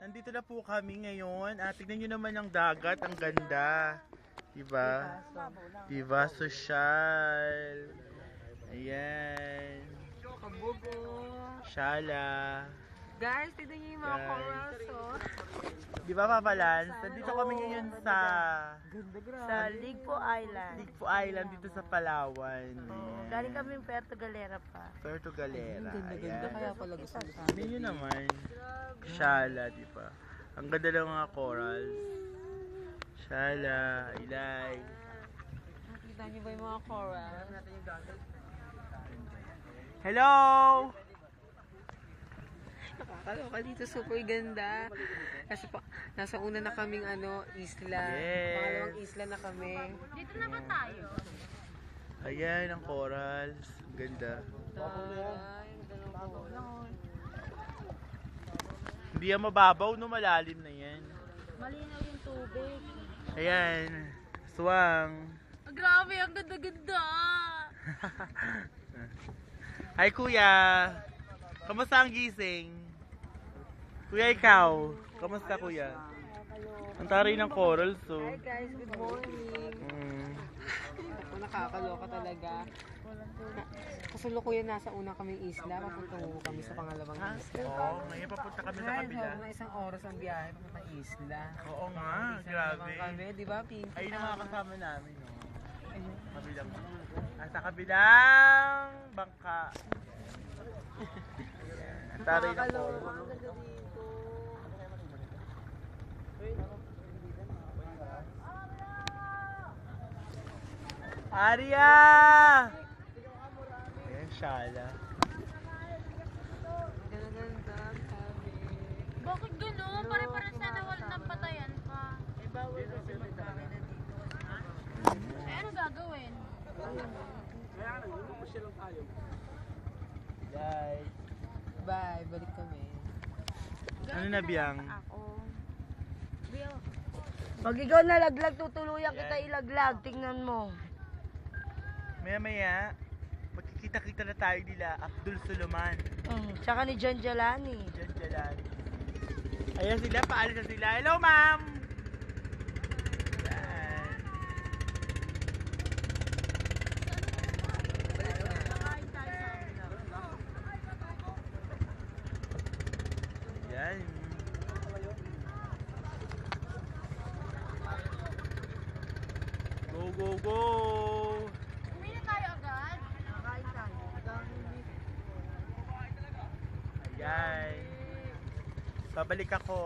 Nandito na po kami ngayon. Tignan nyo naman ang dagat. Ang ganda. Diba? Diba? Social. Ayan. Kabugo. Shala. Guys, tignan niyo yung mga corals, oh. Diba, Papalan? Nandito kami ngayon sa Ligpo Island. Ligpo Island dito sa Palawan. Ayan. Galing kami Puerto Galera pa. Puerto Galera. Ganda Ayan. kaya pala gusto nila. Tignan nyo naman. Shala, diba? Ang ganda lang mga corals. Shala, ilay. Nakita niyo ba yung mga corals? Hello! Nakakaloka dito, super ganda. Kasi pa, nasa una na kaming isla. Yes. Pangalawang isla na kami. Dito na ba tayo? Ayan ang corals. Ganda. Hindi yan mababaw, no? Malalim na yan. Malinaw yung tubig. Ayan. Swang. Grabe, ang ganda-ganda. Hi, Kuya. Kamusta ang gising? Kuya, ikaw. Kamusta, Kuya? Ang taray ng corals, so. Hi guys, good morning. Ako, nakakaloka talaga. Kasalukuyan nasa una kaming isla, papuntungo kami sa pangalawang isla. Oo, ngayon papunta kami sa Guys, kabila. na isang oras ang biyahe papunta isla. Oo nga, Isa grabe. naman kami, di ba, Pinky? Ayun ang mga kasama namin, no? Kabilang. Sa kabilang bangka. Ang taray ng Nakakaloka, corals. ang ganda dito. Arya! Ayan, Shala. Ganda, sabi. Bakit gano'n? Pare-pares na nawal ng patayan pa. Eh, bawal kasi magkain na dito. Eh, ano gagawin? Guys. Bye, balik kami. Ano na, Biyang? Pag ikaw nalaglag, tutuluyan kita ilaglag. Tingnan mo. Maya-maya, magkikita-kita na tayo nila Abdul Suluman. Tsaka ni John Jalani. Diyan, dyan. Ayan sila, paalis na sila. Hello, ma'am! Ayan. Ayan. Go, go, go! Umili tayo agad. Ayan. Babalik ako.